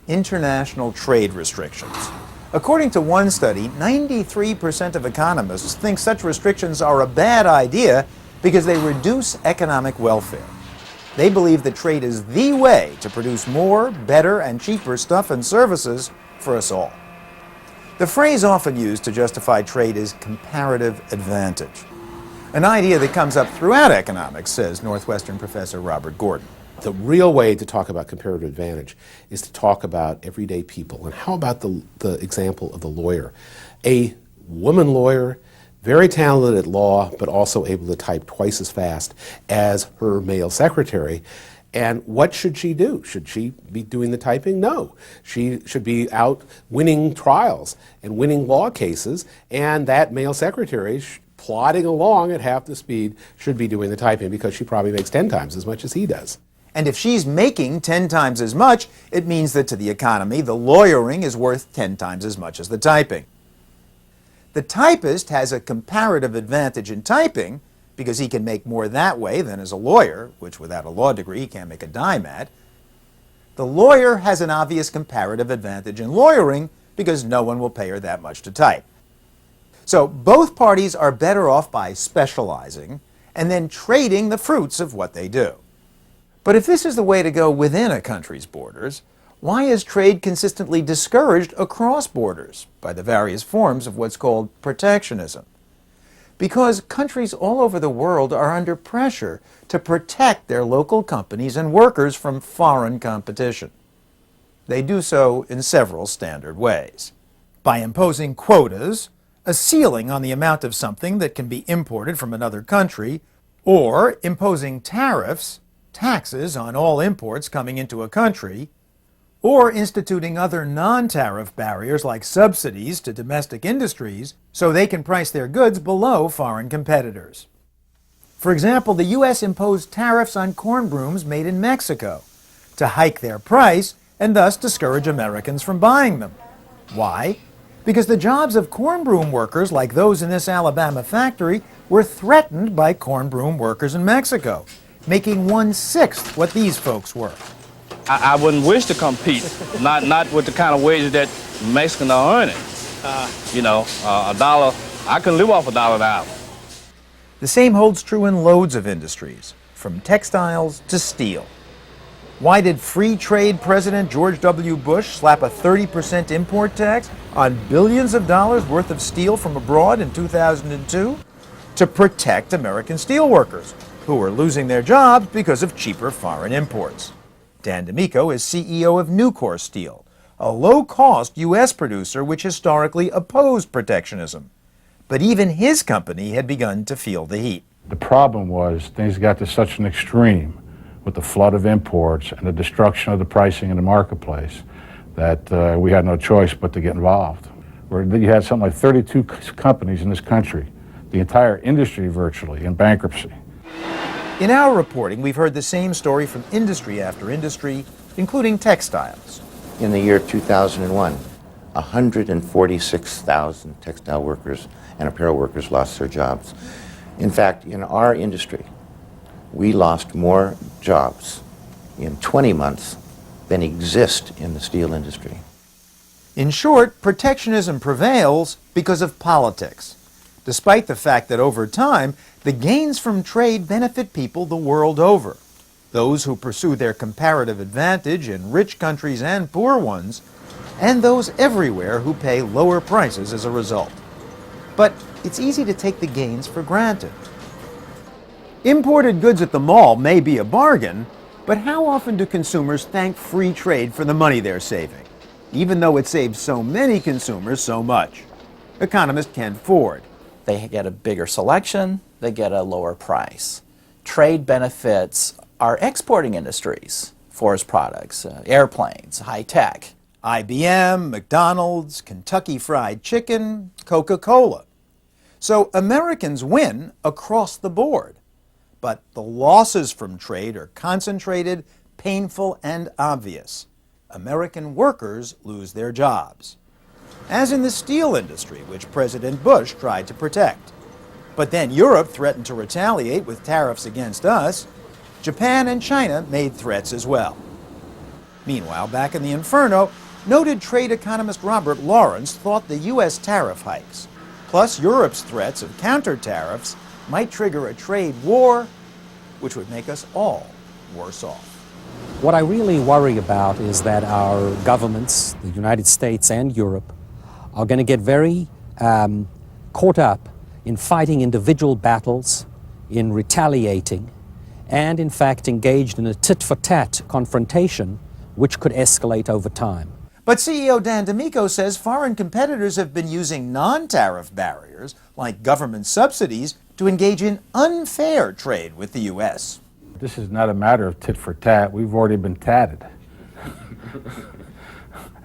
international trade restrictions. According to one study, 93% of economists think such restrictions are a bad idea because they reduce economic welfare. They believe that trade is the way to produce more, better, and cheaper stuff and services for us all. The phrase often used to justify trade is comparative advantage, an idea that comes up throughout economics, says Northwestern professor Robert Gordon. The real way to talk about comparative advantage is to talk about everyday people. And how about the example of the lawyer? A woman lawyer, very talented at law, but also able to type twice as fast as her male secretary. And what should she do? Should she be doing the typing? No. She should be out winning trials and winning law cases, and that male secretary, plodding along at half the speed, should be doing the typing because she probably makes 10 times as much as he does. And if she's making 10 times as much, it means that to the economy, the lawyering is worth 10 times as much as the typing. The typist has a comparative advantage in typing because he can make more that way than as a lawyer, which without a law degree he can't make a dime at. The lawyer has an obvious comparative advantage in lawyering because no one will pay her that much to type. So both parties are better off by specializing and then trading the fruits of what they do. But if this is the way to go within a country's borders, why is trade consistently discouraged across borders by the various forms of what's called protectionism? Because countries all over the world are under pressure to protect their local companies and workers from foreign competition. They do so in several standard ways. By imposing quotas, a ceiling on the amount of something that can be imported from another country, or imposing tariffs, taxes on all imports coming into a country, or instituting other non-tariff barriers like subsidies to domestic industries so they can price their goods below foreign competitors. For example, the U.S. imposed tariffs on corn brooms made in Mexico to hike their price and thus discourage Americans from buying them. Why? Because the jobs of corn broom workers like those in this Alabama factory were threatened by corn broom workers in Mexico, making 1/6 what these folks were. I wouldn't wish to compete, not with the kind of wages that Mexicans are earning. A dollar, I can live off $1 an hour. The same holds true in loads of industries, from textiles to steel. Why did free trade President George W. Bush slap a 30% import tax on billions of dollars worth of steel from abroad in 2002? To protect American steelworkers, who were losing their jobs because of cheaper foreign imports. Dan D'Amico is CEO of Nucor Steel, a low-cost U.S. producer which historically opposed protectionism. But even his company had begun to feel the heat. The problem was things got to such an extreme with the flood of imports and the destruction of the pricing in the marketplace that we had no choice but to get involved. You had something like 32 companies in this country, the entire industry virtually in bankruptcy. In our reporting, we've heard the same story from industry after industry, including textiles. In the year 2001, 146,000 textile workers and apparel workers lost their jobs. In fact, in our industry, we lost more jobs in 20 months than exist in the steel industry. In short, protectionism prevails because of politics, despite the fact that over time, the gains from trade benefit people the world over, those who pursue their comparative advantage in rich countries and poor ones, and those everywhere who pay lower prices as a result. But it's easy to take the gains for granted. Imported goods at the mall may be a bargain, but how often do consumers thank free trade for the money they're saving, even though it saves so many consumers so much? Economist Ken Ford. They get a bigger selection, they get a lower price. Trade benefits our exporting industries, forest products, airplanes, high tech. IBM, McDonald's, Kentucky Fried Chicken, Coca-Cola. So Americans win across the board. But the losses from trade are concentrated, painful, and obvious. American workers lose their jobs. As in the steel industry, which President Bush tried to protect. But then Europe threatened to retaliate with tariffs against us. Japan and China made threats as well. Meanwhile, back in the Inferno, noted trade economist Robert Lawrence thought the U.S. tariff hikes, plus Europe's threats of counter-tariffs, might trigger a trade war, which would make us all worse off. What I really worry about is that our governments, the United States and Europe, are going to get very caught up in fighting individual battles, in retaliating, and in fact engaged in a tit-for-tat confrontation which could escalate over time. But CEO Dan D'Amico says foreign competitors have been using non-tariff barriers, like government subsidies, to engage in unfair trade with the U.S. This is not a matter of tit for tat. We've already been tatted.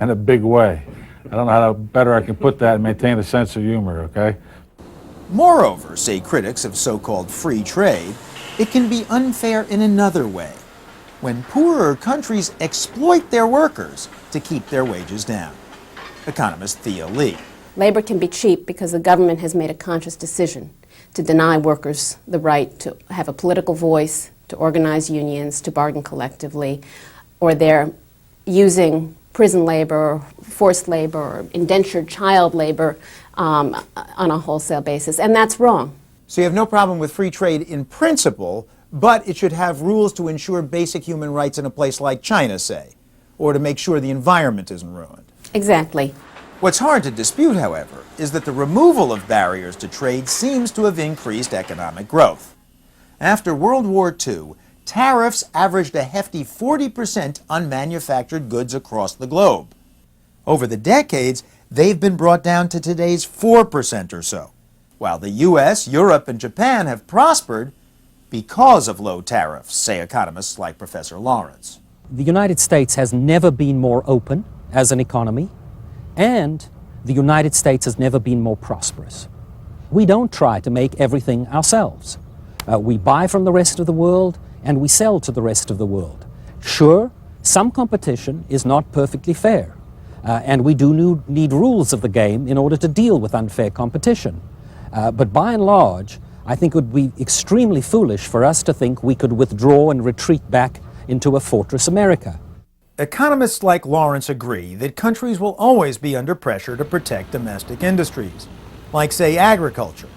In a big way. I don't know how better I can put that and maintain a sense of humor, okay? Moreover, say critics of so-called free trade, it can be unfair in another way, when poorer countries exploit their workers to keep their wages down. Economist Thea Lee. Labor can be cheap because the government has made a conscious decision to deny workers the right to have a political voice, to organize unions, to bargain collectively, or they're using prison labor, forced labor, or indentured child labor on a wholesale basis, and that's wrong. So you have no problem with free trade in principle, but it should have rules to ensure basic human rights in a place like China, say, or to make sure the environment isn't ruined. Exactly. What's hard to dispute, however, is that the removal of barriers to trade seems to have increased economic growth. After World War II, tariffs averaged a hefty 40% on manufactured goods across the globe. Over the decades, they've been brought down to today's 4% or so, while the U.S., Europe, and Japan have prospered because of low tariffs, say economists like Professor Lawrence. The United States has never been more open as an economy, and the United States has never been more prosperous. We don't try to make everything ourselves. We buy from the rest of the world, and we sell to the rest of the world. Sure, some competition is not perfectly fair, and we do need rules of the game in order to deal with unfair competition. But by and large, I think it would be extremely foolish for us to think we could withdraw and retreat back into a fortress America. Economists like Lawrence agree that countries will always be under pressure to protect domestic industries, like, say, agriculture.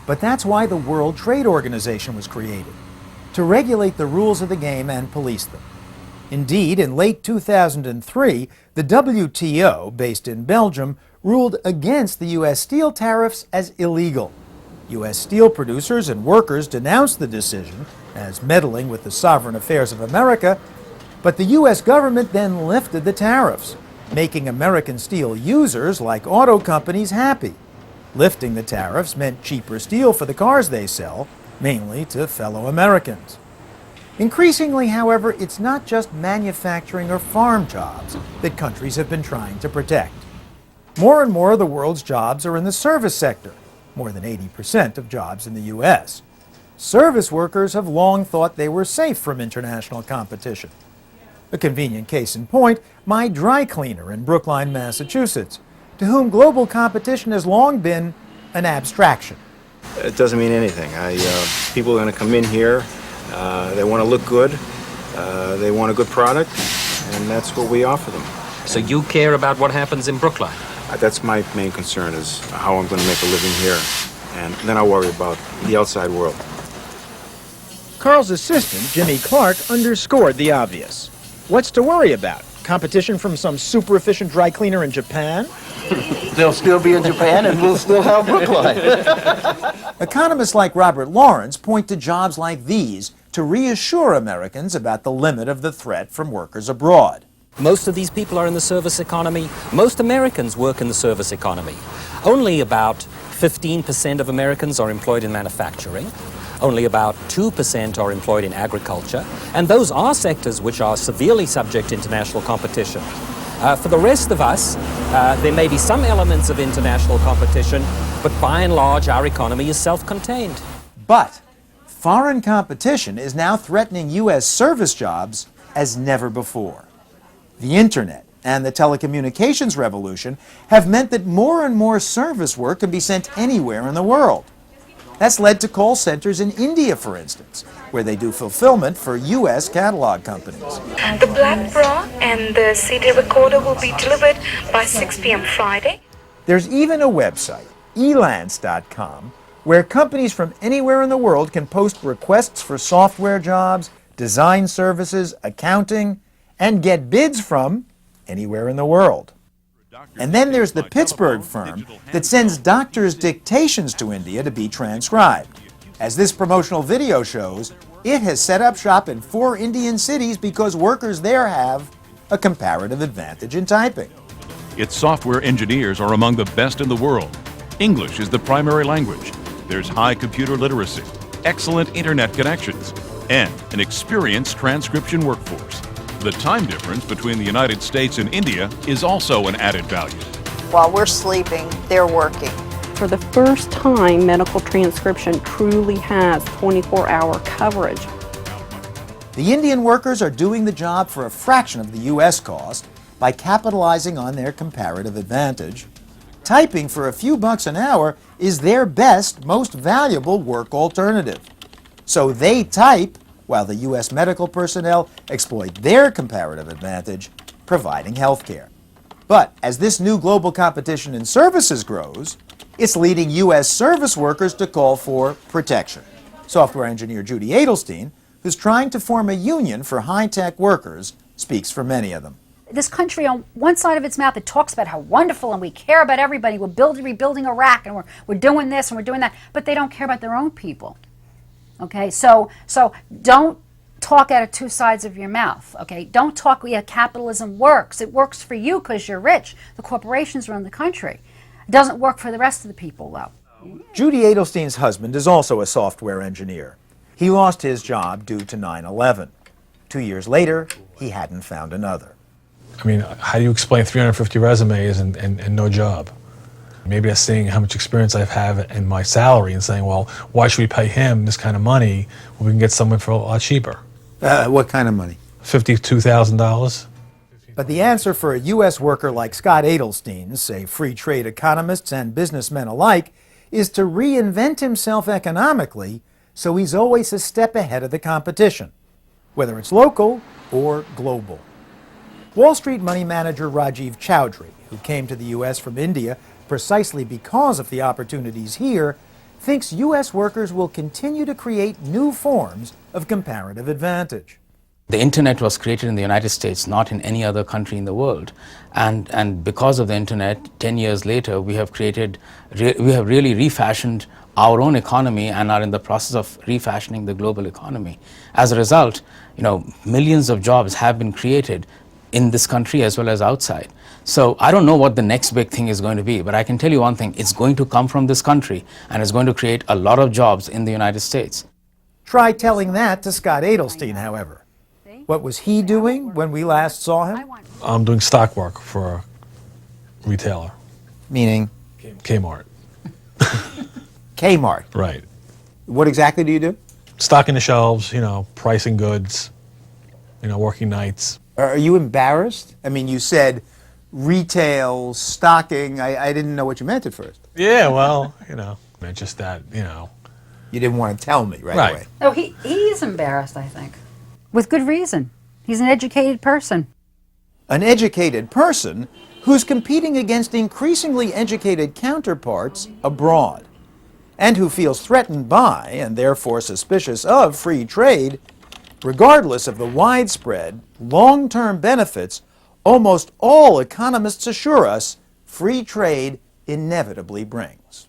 But that's why the World Trade Organization was created, to regulate the rules of the game and police them. Indeed, in late 2003, the WTO, based in Belgium, ruled against the U.S. steel tariffs as illegal. U.S. steel producers and workers denounced the decision as meddling with the sovereign affairs of America, but the U.S. government then lifted the tariffs, making American steel users, like auto companies, happy. Lifting the tariffs meant cheaper steel for the cars they sell, mainly to fellow Americans. Increasingly, however, it's not just manufacturing or farm jobs that countries have been trying to protect. More and more of the world's jobs are in the service sector, more than 80% of jobs in the U.S. Service workers have long thought they were safe from international competition. A convenient case in point, my dry cleaner in Brookline, Massachusetts, to whom global competition has long been an abstraction. It doesn't mean anything. People are going to come in here, they want to look good, they want a good product, and that's what we offer them. So you care about what happens in Brookline? That's my main concern, is how I'm going to make a living here, and then I'll worry about the outside world. Carl's assistant, Jimmy Clark, underscored the obvious. What's to worry about? Competition from some super efficient dry cleaner in Japan? They'll still be in Japan and we'll still have Brookline. Economists like Robert Lawrence point to jobs like these to reassure Americans about the limit of the threat from workers abroad. Most of these people are in the service economy. Most Americans work in the service economy. Only about 15% of Americans are employed in manufacturing. Only about 2% are employed in agriculture. And those are sectors which are severely subject to international competition. For the rest of us, there may be some elements of international competition, but by and large, our economy is self-contained. But foreign competition is now threatening U.S. service jobs as never before. The internet and the telecommunications revolution have meant that more and more service work can be sent anywhere in the world. That's led to call centers in India, for instance, where they do fulfillment for U.S. catalog companies. The black bra and the CD recorder will be delivered by 6 p.m. Friday. There's even a website, elance.com, where companies from anywhere in the world can post requests for software jobs, design services, accounting, and get bids from anywhere in the world. And then there's the Pittsburgh firm that sends doctors' dictations to India to be transcribed. As this promotional video shows, it has set up shop in 4 Indian cities because workers there have a comparative advantage in typing. Its software engineers are among the best in the world. English is the primary language. There's high computer literacy, excellent internet connections, and an experienced transcription workforce. The time difference between the United States and India is also an added value. While we're sleeping, they're working. For the first time, medical transcription truly has 24-hour coverage. The Indian workers are doing the job for a fraction of the U.S. cost by capitalizing on their comparative advantage. Typing for a few bucks an hour is their best, most valuable work alternative. So they type while the U.S. medical personnel exploit their comparative advantage, providing health care. But as this new global competition in services grows, it's leading U.S. service workers to call for protection. Software engineer Judy Adelstein, who's trying to form a union for high-tech workers, speaks for many of them. This country, on one side of its mouth, it talks about how wonderful and we care about everybody. We're rebuilding Iraq and we're doing this and we're doing that, but they don't care about their own people. Okay, so don't talk out of 2 sides of your mouth. Okay, don't talk, yeah, capitalism works. It works for you because you're rich. The corporations run the country. It doesn't work for the rest of the people, though. Judy Adelstein's husband is also a software engineer. He lost his job due to 9/11. 2 years later, he hadn't found another. I mean, how do you explain 350 resumes and no job? Maybe that's seeing how much experience I have in my salary and saying, well, why should we pay him this kind of money when we can get someone for a lot cheaper? What kind of money? $52,000. But the answer for a U.S. worker like Scott Adelstein, say free trade economists and businessmen alike, is to reinvent himself economically so he's always a step ahead of the competition, whether it's local or global. Wall Street money manager Rajiv Chowdhury, who came to the U.S. from India precisely because of the opportunities here, thinks U.S. workers will continue to create new forms of comparative advantage. The internet was created in the United States, not in any other country in the world. And because of the internet, 10 years later, we have really refashioned our own economy and are in the process of refashioning the global economy. As a result, millions of jobs have been created in this country as well as outside. So I don't know what the next big thing is going to be, but I can tell you one thing, it's going to come from this country and it's going to create a lot of jobs in the United States. Try telling that to Scott Adelstein, however. What was he doing when we last saw him? I'm doing stock work for a retailer. Meaning? Kmart. Kmart? Right. What exactly do you do? Stocking the shelves, pricing goods, working nights. Are you embarrassed? I mean, you said retail, stocking. I didn't know what you meant at first. Yeah, well, it's just that, You didn't want to tell me right away. No, he is embarrassed, I think. With good reason. He's an educated person. An educated person who's competing against increasingly educated counterparts abroad, and who feels threatened by, and therefore suspicious of, free trade, regardless of the widespread, long-term benefits almost all economists assure us free trade inevitably brings.